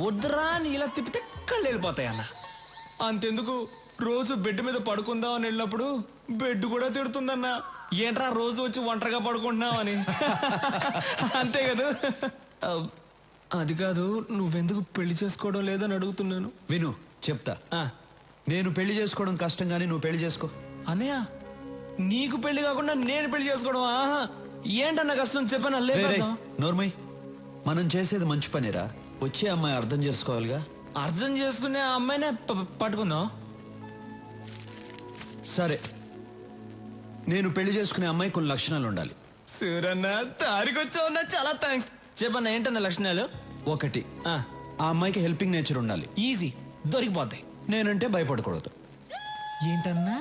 వద్దురా అని ఇలా తిప్పితే కళ్ళు వెళ్ళిపోతాయి అన్న. అంతెందుకు రోజు బెడ్ మీద పడుకుందాం అని వెళ్ళినప్పుడు బెడ్ కూడా తిడుతుందన్న. ఏంట్రా రోజు వచ్చి ఒంటరిగా పడుకుంటున్నావు అని. అంతే కదా. అది కాదు, నువ్వెందుకు పెళ్లి చేసుకోవడం లేదని అడుగుతున్నాను. విను చెప్తా. నేను పెళ్లి చేసుకోవడం కష్టం కానీ నువ్వు పెళ్లి చేసుకో. అన్నయ్య నీకు పెళ్లి కాకుండా నేను పెళ్లి చేసుకోవడం ఏంటన్న కష్టం చెప్పాను. నోర్మయ్, మనం చేసేది మంచి పనిరా. వచ్చే అమ్మాయి అర్థం చేసుకోవాలిగా. అర్థం చేసుకునే అమ్మాయినే పట్టుకుందాం. సరే, నేను పెళ్లి చేసుకునే అమ్మాయి కొన్ని లక్షణాలు ఉండాలి. సూరన్న తారికొచ్చావున్నా, చాలా థ్యాంక్స్. చెప్పన్న ఏంటన్న లక్షణాలు? ఒకటి, ఆ అమ్మాయికి హెల్పింగ్ నేచర్ ఉండాలి. ఈజీ, దొరికిపోతాయి. నేనంటే భయపడకూడదు. ఏంటన్నా?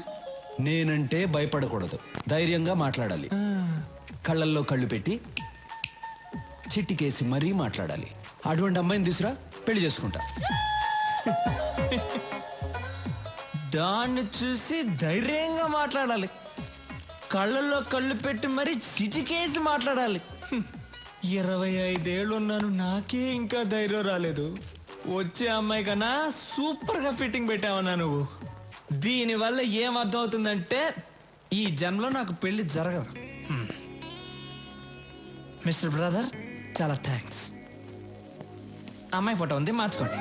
నేనంటే భయపడకూడదు, ధైర్యంగా మాట్లాడాలి. కళ్ళల్లో కళ్ళు పెట్టి చిట్టికేసి మరీ మాట్లాడాలి. అటువంటి అమ్మాయిని తీసురా, పెళ్లి చేసుకుంటా. దాన్ని చూసి ధైర్యంగా మాట్లాడాలి, కళ్ళల్లో కళ్ళు పెట్టి మరీ చిటికేసి మాట్లాడాలి. 25 ఏళ్ళు ఉన్నాను, నాకే ఇంకా ధైర్యం రాలేదు. వచ్చే అమ్మాయి కన్నా సూపర్ గా ఫిట్టింగ్ పెట్టావన్నా నువ్వు. దీనివల్ల ఏం అర్థం అవుతుందంటే ఈ జన్మలో నాకు పెళ్లి జరగదు. మిస్టర్ బ్రదర్, చాలా థ్యాంక్స్. అమ్మాయి ఫోటో ఉంది, మార్చుకోండి.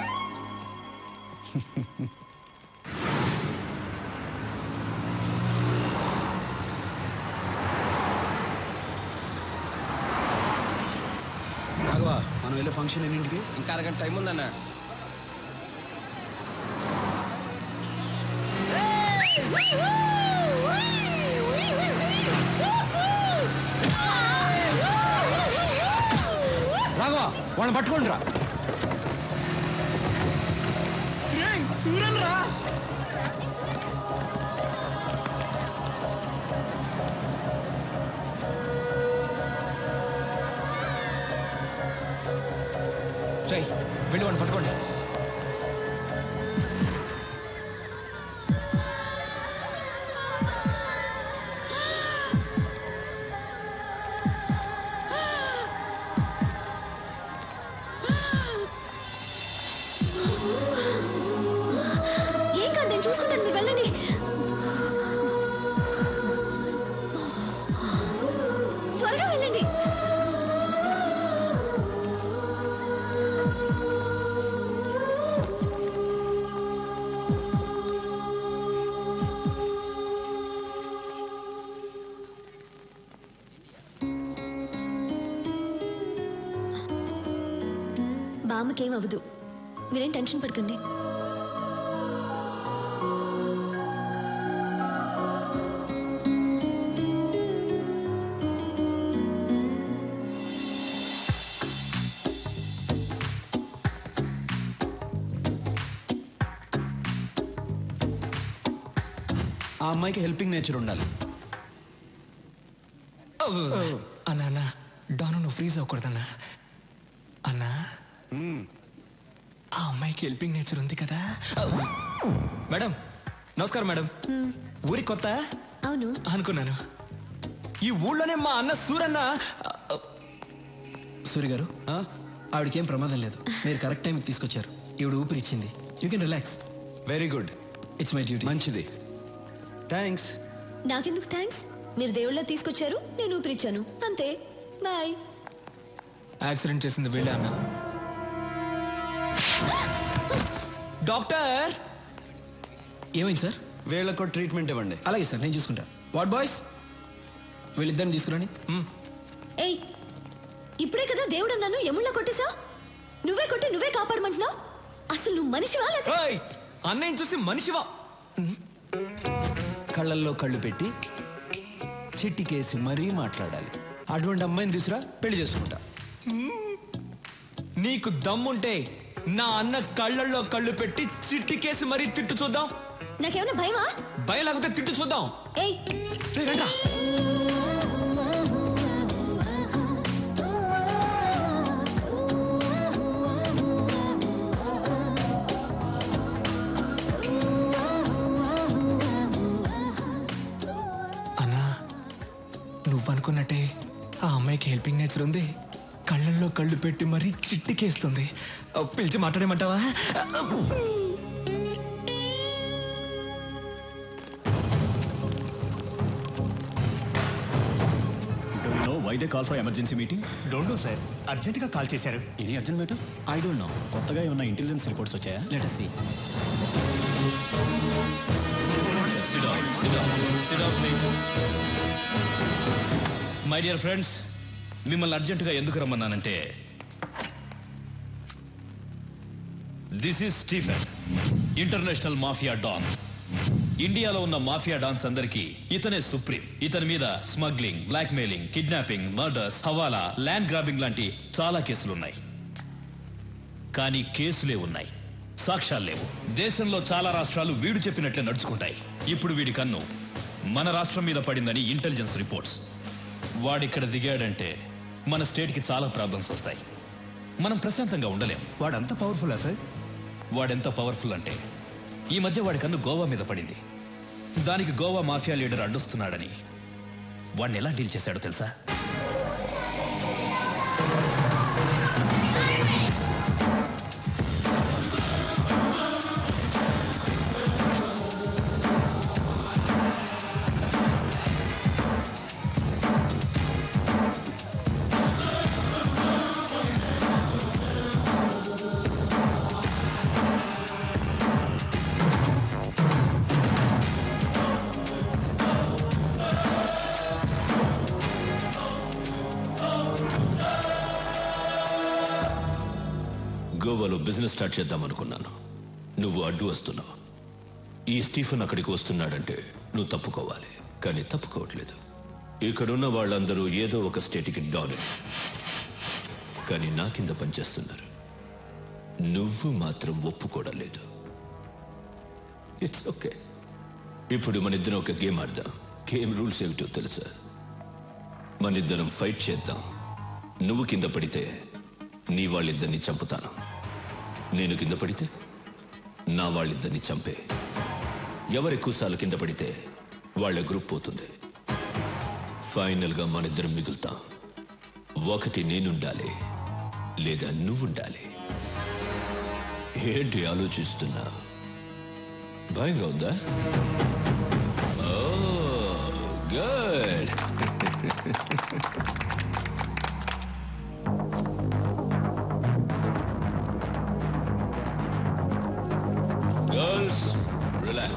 రాఘవా, మనం వెళ్ళే ఫంక్షన్ ఎన్నింటికి? ఇంకా అరగంట టైం ఉందన్న. రాఘవా, వాళ్ళని పట్టుకోండి రా. సూరన్ రా. వెళ్ళి వాడిని పట్టుకోండి. ఏం కాదు, నేను చూసుకుంటాను, మీరు వెళ్ళండి. త్వరగా వెళ్ళండి. బామ్మకేం అవ్వదు, మీరేం టెన్షన్ పడకండి. ఆ అమ్మాయికి హెల్పింగ్ నేచర్ ఉండాలి. అన్నా డాను, నువ్వు ఫ్రీజ్ అవ్వకూడదన్నా. అన్నా, ఆ అమ్మాయికి హెల్పింగ్ నేచర్ ఉంది కదా. మేడం నమస్కారం. మేడం, ఊరి కొత్త? అవును అనుకున్నాను. ఈ ఊళ్ళోనే మా అన్న సూరన్న. సూరి గారు, ఆవిడకేం ప్రమాదం లేదు. మీరు కరెక్ట్ టైంకి తీసుకొచ్చారు. ఈవిడ ఊపిరి ఇచ్చింది. You can relax. Very good. It's my duty. మంచిది, థ్యాంక్స్. నాకెందుకు థ్యాంక్స్? మీరు దేవుళ్ళ తీసుకొచ్చారు, నేను ఊపిరిచ్చాను, అంతే. బాయ్. యాక్సిడెంట్ చేసింది వీళ్ళే అన్న. డాక్టర్, ఏమైంది సార్? వీళ్ళకు ట్రీట్మెంట్ ఇవ్వండి. అలాగే సార్, నేను చూసుకుంటా. వాట్ బాయ్స్, వీళ్ళిద్దరిని తీసుకురండి. ఏయ్, ఇప్పుడే కదా దేవుడు అన్నాను, ఎముళ్ళ కొట్టేసా? నువ్వే కొట్టి నువ్వే కాపాడమంటున్నావు. అసలు నువ్వు మనిషివా లేదా? అన్నయ్య చూసి మనిషివా? కళ్ళల్లో కళ్ళు పెట్టి చిట్టికేసి మరీ మాట్లాడాలి. అటువంటి అమ్మాయిని తీసురా, పెళ్లి చేసుకుంటా. నీకు దమ్ముంటే నా అన్న కళ్ళల్లో కళ్ళు పెట్టి చిట్టికేసి మరీ తిట్టు చూద్దాం. నాకేమైనా భయమా? భయం లేకపోతే తిట్టు చూద్దాం. ఏయ్ రండ్రా. అన్నా, నువ్వనుకున్నట్టే ఆ అమ్మాయికి హెల్పింగ్ నేచర్ ఉంది, కళ్ళల్లో కళ్ళు పెట్టి మరీ చిట్టికేస్తుంది. పిలిచి మాట్లాడేమంటావా? Why they call for emergency meeting? Don't know sir, అర్జెంటుగా కాల్ చేశారు. Any urgent matter? I don't know. కొత్తగా ఏమన్నా ఇంటెలిజెన్స్ రిపోర్ట్స్ వచ్చాయా? Let us see. My dear friends, మిమ్మల్ని అర్జెంటుగా ఎందుకు రమ్మన్నానంటే, this is Stephen, international mafia don. ఇండియాలో ఉన్న మాఫియా డాన్స్ అందరికీ ఇతనే సుప్రీం. ఇతని మీద smuggling, blackmailing, kidnapping, murders, హవాలా, ల్యాండ్ గ్రాబింగ్ లాంటి చాలా కేసులున్నాయి. కానీ కేసులే ఉన్నాయి, సాక్ష్యాలు లేవు. దేశంలో చాలా రాష్ట్రాలు వీడు చెప్పినట్లే నడుచుకుంటాయి. ఇప్పుడు వీడి కన్ను మన రాష్ట్రం మీద పడిందని ఇంటెలిజెన్స్ రిపోర్ట్స్. వాడిక్కడ దిగాడంటే మన స్టేట్కి చాలా ప్రాబ్లమ్స్ వస్తాయి. మనం ప్రశాంతంగా ఉండలేం. వాడంత పవర్ఫుల్లా సార్? వాడెంత పవర్ఫుల్ అంటే, ఈ మధ్య వాడి కన్ను గోవా మీద పడింది. దానికి గోవా మాఫియా లీడర్ అడ్డొస్తున్నాడని వాడిని ఎలా డీల్ చేశాడో తెలుసా? గోవాలో బిజినెస్ స్టార్ట్ చేద్దాం అనుకున్నాను. నువ్వు అడ్డు వస్తున్నావు. ఈ స్టీఫెన్ అక్కడికి వస్తున్నాడంటే నువ్వు తప్పుకోవాలి. కానీ తప్పుకోవట్లేదు. ఇక్కడున్న వాళ్ళందరూ ఏదో ఒక స్టేట్కి డాన్, కానీ నా కింద పనిచేస్తున్నారు. నువ్వు మాత్రం ఒప్పుకోవడం లేదు. It's okay. ఇప్పుడు మన ఇద్దరం ఒక గేమ్ ఆడదాం. గేమ్ రూల్స్ ఏమిటో తెలుసా? మన ఇద్దరం ఫైట్ చేద్దాం. నువ్వు కింద పడితే నీ వాళ్ళిద్దరిని చంపుతాను. నేను కింద పడితే నా వాళ్ళిద్దరిని చంపే. ఎవరు ఎక్కువసార్లు కింద పడితే వాళ్ళ గ్రూప్ పోతుంది. ఫైనల్గా మన ఇద్దరం మిగులుతాం. ఒకటి నేనుండాలి, లేదా నువ్వుండాలి. ఏంటి ఆలోచిస్తున్నా? భయంగా ఉందా? గుడ్. Girls, relax.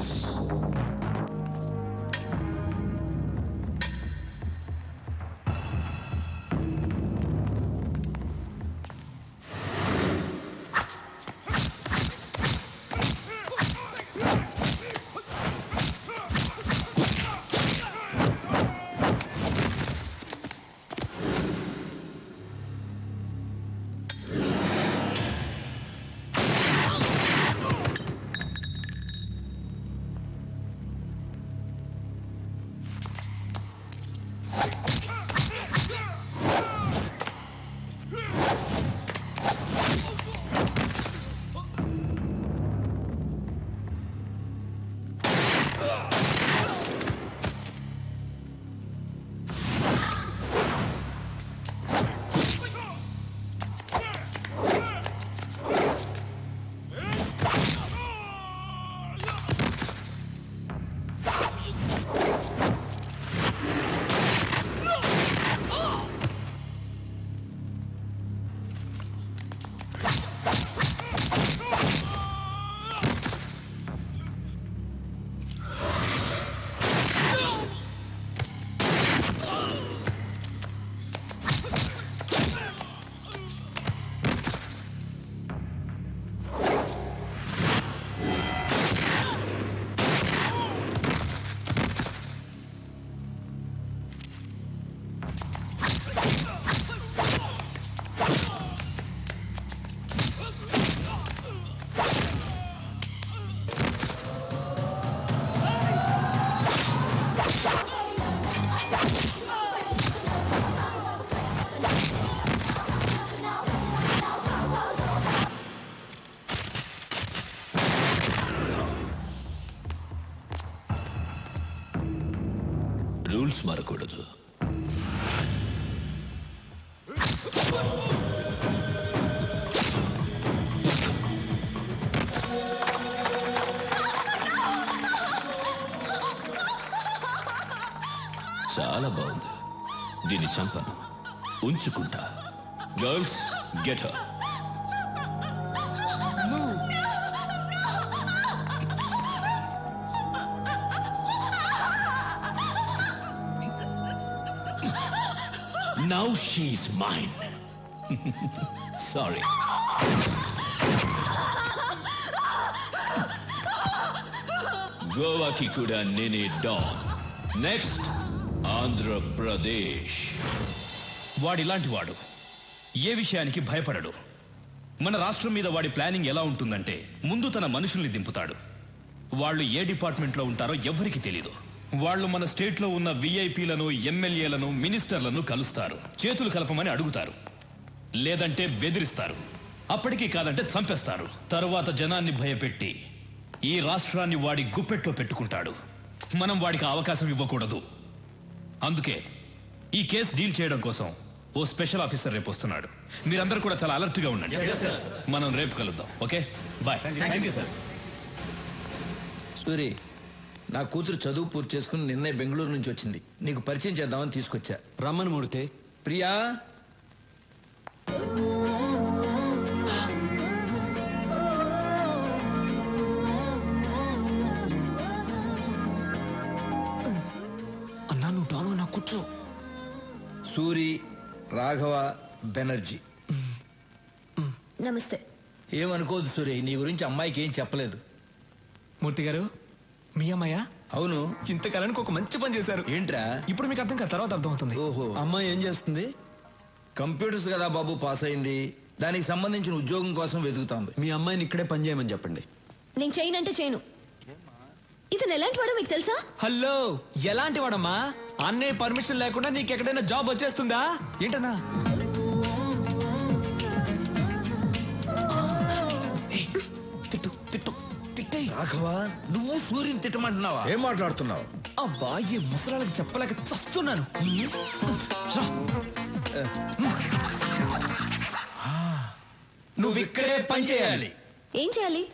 రూల్స్ మారకూడదు. దీన్ని చంపను, ఉంచుకుంటా. Girls, get her. Now she's mine. Sorry. గోవాకి కూడా నేనే డాన్. నెక్స్ట్ ఆంధ్రప్రదేశ్. వాడిలాంటి వాడు ఏ విషయానికి భయపడడు. మన రాష్ట్రం మీద వాడి ప్లానింగ్ ఎలా ఉంటుందంటే, ముందు తన మనుషుల్ని దింపుతాడు. వాళ్ళు ఏ డిపార్ట్మెంట్లో ఉంటారో ఎవ్వరికి తెలీదు. వాళ్ళు మన స్టేట్లో ఉన్న విఐపీలను, ఎమ్మెల్యేలను, మినిస్టర్లను కలుస్తారు. చేతులు కలపమని అడుగుతారు, లేదంటే బెదిరిస్తారు. అప్పటికీ కాదంటే చంపేస్తారు. తరువాత జనాన్ని భయపెట్టి ఈ రాష్ట్రాన్ని వాడి గుప్పెట్లో పెట్టుకుంటాడు. మనం వాడికి అవకాశం ఇవ్వకూడదు. అందుకే ఈ కేసు డీల్ చేయడం కోసం ఓ స్పెషల్ ఆఫీసర్ రేపు వస్తున్నాడు. మీరందరూ కూడా చాలా అలర్ట్ గా ఉండండి. మనం రేపు కలుద్దాం. Okay, bye. సూరి, నా కూతురు చదువు పూర్తి చేసుకుని నిన్నే బెంగళూరు నుంచి వచ్చింది. నీకు పరిచయం చేద్దామని తీసుకొచ్చా. రమ్మని మూడితే. ప్రియా, అన్నా నువ్వు డాను, నా కూర్చో. సూరి, రాఘవ బెనర్జీ. నమస్తే. ఏమనుకోదు సూరి, నీ గురించి అమ్మాయికి ఏం చెప్పలేదు. మూర్తి గారు, మీ అమ్మాయ? అవును. ఇంతకాలానికి ఒక మంచి పని చేశారు. ఏంట్రా? ఇప్పుడు మీకు అర్థం కాదు, తర్వాత అర్థం అవుతుంది. ఓహో, అమ్మాయి ఏం చేస్తుంది? కంప్యూటర్స్ కదా బాబు పాస్ అయింది. దానికి సంబంధించిన ఉద్యోగం కోసం వెతుకుతాంది. మీ అమ్మాయిని ఇక్కడే పని చేయమని చెప్పండి. నేను చేయనంటే చేయను. ఇతను ఎలాంటి వాడో మీకు తెలుసా? హలో, ఎలాంటి వాడమ్మా? అన్నయ్య పర్మిషన్ లేకుండా నీకు ఎక్కడైనా జాబ్ వచ్చేస్తుందా ఏంటన్నా? తిట్టు తిట్టు తిట్టే. రాఘవ, నువ్వు సూర్యుని తిట్టమంటున్నావా? ఏం మాట్లాడుతున్నావు? అబ్బా, ఈ ముసలాళ్ళకి చెప్పలేక చస్తున్నాను. రా. నువ్వు ఇక్కడే పని చేయాలి. ఏం చేయాలి?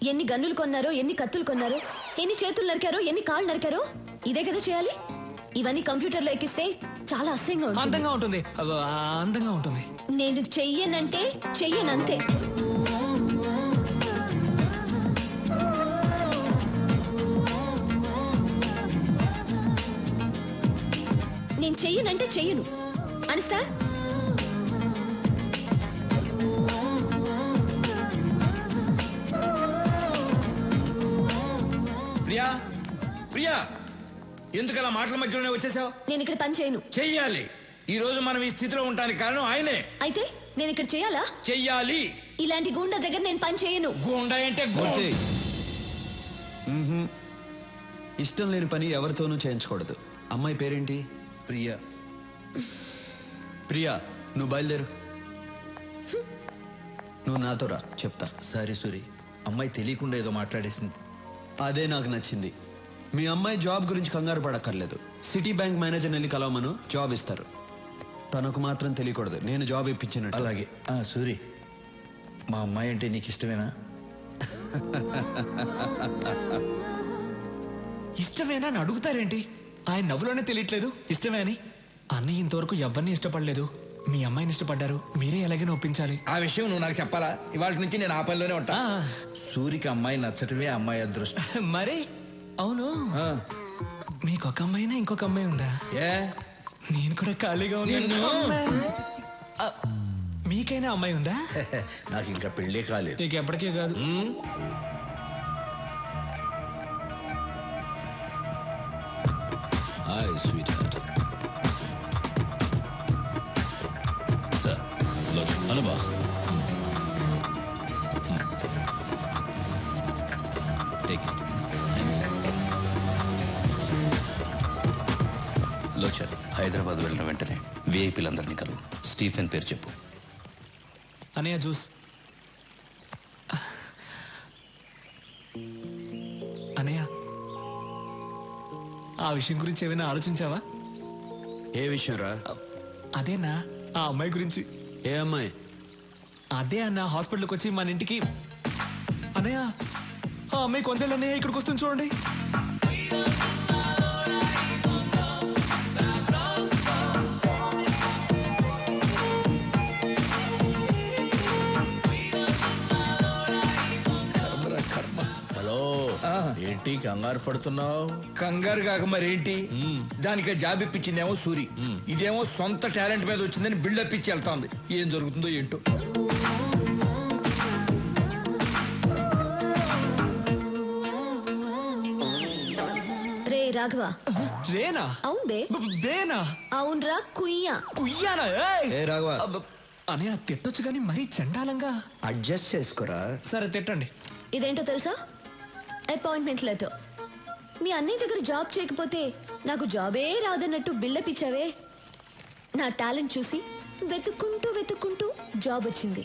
ఎన్ని గన్నులు కొన్నారో, ఎన్ని కత్తులు కొన్నారో, ఎన్ని చేతులు నరికారో, ఎన్ని కాళ్ళు నరికారో, ఇదే కదా చేయాలి. ఇవన్నీ కంప్యూటర్లో ఎక్కిస్తే చాలా అసహ్యంగా ఉంటుంది. అందంగా ఉంటుంది. అందంగా ఉంటుంది. నేను చెయ్యనంటే చెయ్యనంతే. నేను చెయ్యనంటే చెయ్యను. అండర్స్టాండ్? ప్రియా, ప్రియా, ఎందుకు అలా మాటల మధ్యలోనే వచ్చేసావు? నేను ఇక్కడ పని చేయను. చెయ్యాలి. ఈ రోజు మనం ఈ స్థితిలో ఉండడానికి కారణం ఆయనే. అయితే నేను ఇక్కడ చేయాలా? చెయ్యాలి. ఇలాంటి గూండా దగ్గర నేను పని చేయను. గూండా అంటే మూర్తి, ఇష్టం లేని పని ఎవరితోనూ చేయించకూడదు. అమ్మాయి పేరేంటి? ప్రియా. ప్రియా, నువ్వు బయలుదేరు. నువ్వు నాతో రా, చెప్తా. సారీ సూరి, అమ్మాయి తెలియకుండా ఏదో మాట్లాడేసింది. అదే నాకు నచ్చింది. మీ అమ్మాయి జాబ్ గురించి కంగారు పడక్కర్లేదు. సిటీ బ్యాంక్ మేనేజర్ని వెళ్ళి కలవమను, జాబ్ ఇస్తారు. తనకు మాత్రం తెలియకూడదు నేను జాబ్ ఇప్పించినట్టు. అలాగే. సూరి, మా అమ్మాయి అంటే నీకు ఇష్టమేనా? ఇష్టమేనా అని అడుగుతారేంటి? ఆయన నవ్వులోనే తెలియట్లేదు ఇష్టమే అని. అన్నయ్య ఇంతవరకు ఎవరిని ఇష్టపడలేదు. మీ అమ్మాయిని ఇష్టపడ్డారు, మీరే ఎలాగైనా ఒప్పించాలి. ఆ విషయం నువ్వు నాకు చెప్పాలా? ఇవాళ నుంచి నేను ఆ పనిలోనే ఉంటా. ఆ. సూరికి అమ్మాయి నచ్చటమే అమ్మాయి అదృష్టం. మరి అవును, ఆ, మీకు ఒక అమ్మాయినా ఇంకొక అమ్మాయి ఉందా? ఏ నేను కూడా ఖాళీగా ఉన్నాను. ఆ, మీకైనా అమ్మాయి ఉందా? నాకు ఇంకా పెళ్ళే కాలేదు. నీకు ఎప్పటికీ కాదు. Hi sweetheart. Sir, hello boss. Take it. లోచర్, హైదరాబాద్ వెళ్ళిన వెంటనే విఐపీలందరినీ కలువు. స్టీఫెన్ పేరు చెప్పు. అనయ్య జ్యూస్. అనయ్య, ఆ విషయం గురించి ఏమైనా ఆలోచించావా? ఏ విషయం రా? అదేనా, ఆ అమ్మాయి గురించి. ఏ అమ్మాయి? అదే అన్న, హాస్పిటల్కి వచ్చి మన ఇంటికి. అన్నయ్య, ఆ అమ్మాయి కొందేళ్ళు అన్నయ్య ఇక్కడికి వస్తుంది చూడండి. ఏంటి కంగారు పడుతున్నావు? కంగారు కాక మరేంటి? దానికి జాబ్ ఇప్పించిందేమో సూరి, ఇదేమో సొంత టాలెంట్ మీద వచ్చిందని బిల్డప్ ఇచ్చి వెళ్తాంది. ఏం జరుగుతుందో ఏంటో. రే రాఘవ. రేనా? అవును బే. బేనా? అవునరా కుయ్యా. కుయ్యానా? ఏ రాఘవ, అనే తిట్టొచ్చు కానీ మరీ చండాలంగా. అడ్జస్ట్ చేసుకోరా. సరే తిట్టండి. ఇదేంటో తెలుసా? Appointment letter. మీ అన్నయ్య దగ్గర జాబ్ చేయకపోతే నాకు జాబే రాదన్నట్టు బిల్డప్ ఇచ్చావే. నా టాలెంట్ చూసి వెతుక్కుంటూ జాబ్ వచ్చింది.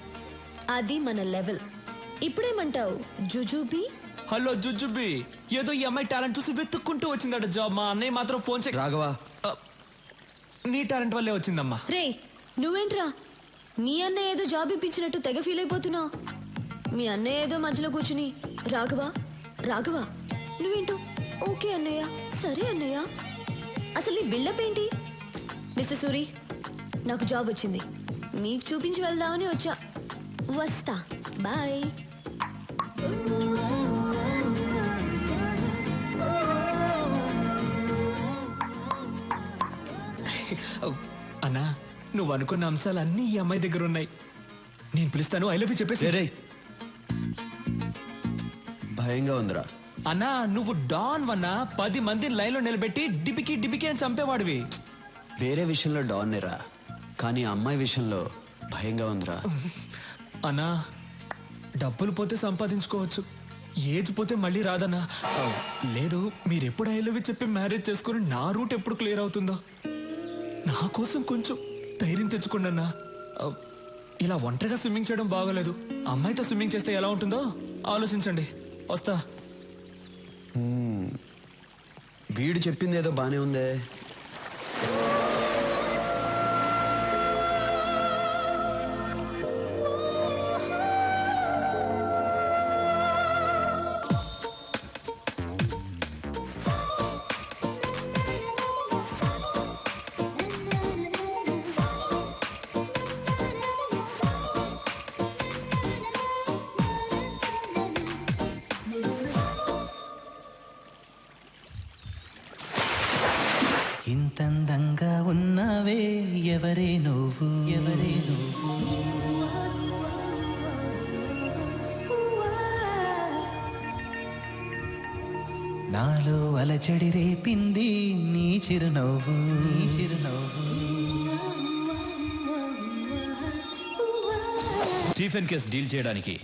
అది మన లెవెల్. ఇప్పుడేమంటావు జుజుబీ? హలో జుజుబి, ఏదో ఈ అమ్మాయి టాలెంట్ చూసి వెతుక్కుంటూ వచ్చిందట జాబ్. మా అన్నయ్య మాత్రం ఫోన్ చేయి. రాఘవ, నీ టాలెంట్ వల్లే వచ్చిందమ్మా. రే నువ్వేంట్రా మీ అన్నయ్య ఏదో జాబ్ ఇప్పించినట్టు తెగ ఫీల్ అయిపోతున్నావు. మీ అన్నయ్య ఏదో మధ్యలో కూర్చుని రాఘవ నువ్వేంటో ఓకే అన్నయ్య, సరే అన్నయ్య. అసలు నీ బిల్డప్ ఏంటి? మిస్టర్ సూరి, నాకు జాబ్ వచ్చింది. మీకు చూపించి వెళ్దామని వచ్చా. వస్తా, బాయ్. అన్నా, నువ్వు అనుకున్న అంశాలు అన్నీ ఈ అమ్మాయి దగ్గర ఉన్నాయి. నేను పిలుస్తాను, ఐ లవ్ యూ చెప్పేసి. రే భయంగా ఉందిరా. అన్నా, నువ్వు డాన్ వన్నా 10 మందిని లైన్లో నిలబెట్టి డిపికి అని చంపేవాడివి. వేరే విషయంలో డాన్నేరా, కానీ అమ్మాయి విషయంలో భయంగా ఉందిరా. అన్నా, డబ్బులు పోతే సంపాదించుకోవచ్చు, ఏజ్ పోతే మళ్ళీ రాదన్నా. లేదు, మీరెప్పుడు ఐ లవ్ యూ చెప్పి మ్యారేజ్ చేసుకుని నా రూట్ ఎప్పుడు క్లియర్ అవుతుందో. నా కోసం కొంచెం ధైర్యం తెచ్చుకోండి అన్నా. ఇలా ఒంటరిగా స్విమ్మింగ్ చేయడం బాగోలేదు. అమ్మాయితో స్విమ్మింగ్ చేస్తే ఎలా ఉంటుందో ఆలోచించండి. వస్తా. వీడు చెప్పింది ఏదో బానే ఉందే. ఇంతందంగా ఉన్నావే, ఎవరే నువ్వు, ఎవరే నువ్వు? నాలో అలచడి రేపింది నీ చిరునవ్వు, నీ చిరునవ్వు. స్టీఫెన్ కేస్ డీల్ చేయడానికి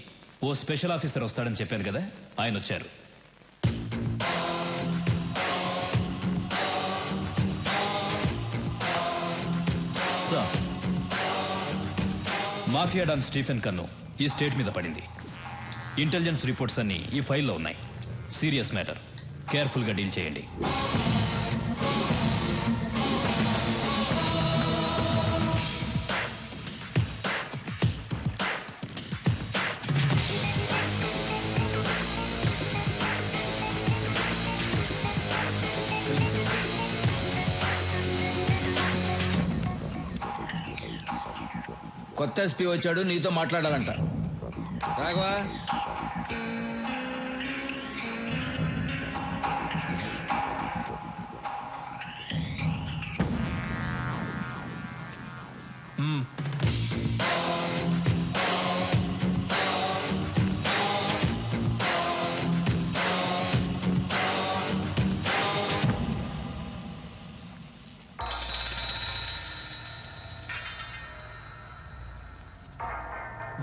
ఓ స్పెషల్ ఆఫీసర్ వస్తాడని చెప్పాను కదా, ఆయన వచ్చారు. మాఫియా డాన్ స్టీఫెన్ కన్ను ఈ స్టేట్ మీద పడింది. ఇంటెలిజెన్స్ రిపోర్ట్స్ అన్ని ఈ ఫైల్లో ఉన్నాయి. సీరియస్ మ్యాటర్, కేర్ఫుల్గా డీల్ చేయండి. కొత్త ఎస్పీ వచ్చాడు, నీతో మాట్లాడాలంట. రాఘవా,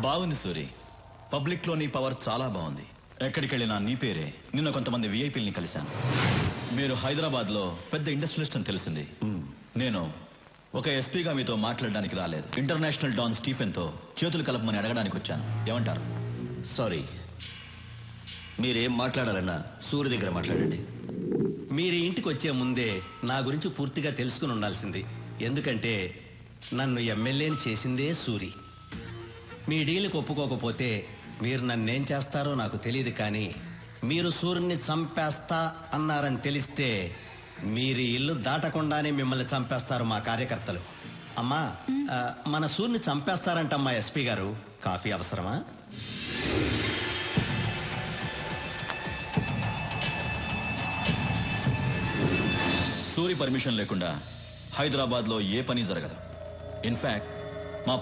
బాగుంది సూరి. పబ్లిక్లో నీ పవర్ చాలా బాగుంది. ఎక్కడికి వెళ్ళినా నీ పేరే. నిన్న కొంతమంది విఐపీలని కలిశాను. మీరు హైదరాబాద్లో పెద్ద ఇండస్ట్రియలిస్ట్ అని తెలిసింది. నేను ఒక ఎస్పీగా మీతో మాట్లాడడానికి రాలేదు. ఇంటర్నేషనల్ డాన్ స్టీఫెన్తో చేతులు కలపమని అడగడానికి వచ్చాను. ఏమంటారు? సారీ, మీరేం మాట్లాడాలన్నా సూర్య దగ్గర మాట్లాడండి. మీరు ఇంటికి వచ్చే ముందే నా గురించి పూర్తిగా తెలుసుకుని ఉండాల్సింది. ఎందుకంటే నన్ను ఎమ్మెల్యేని చేసిందే సూరి. మీ డీల్కి ఒప్పుకోకపోతే మీరు నన్నేం చేస్తారో నాకు తెలియదు, కానీ మీరు సూర్యుని చంపేస్తా అన్నారని తెలిస్తే మీరు ఇల్లు దాటకుండానే మిమ్మల్ని చంపేస్తారు మా కార్యకర్తలు. అమ్మా, మన సూర్యుని చంపేస్తారంటమ్మా ఎస్పీ గారు. కాఫీ అవసరమా? సూరి పర్మిషన్ లేకుండా హైదరాబాద్లో ఏ పని జరగదు. ఇన్ఫాక్ట్ మా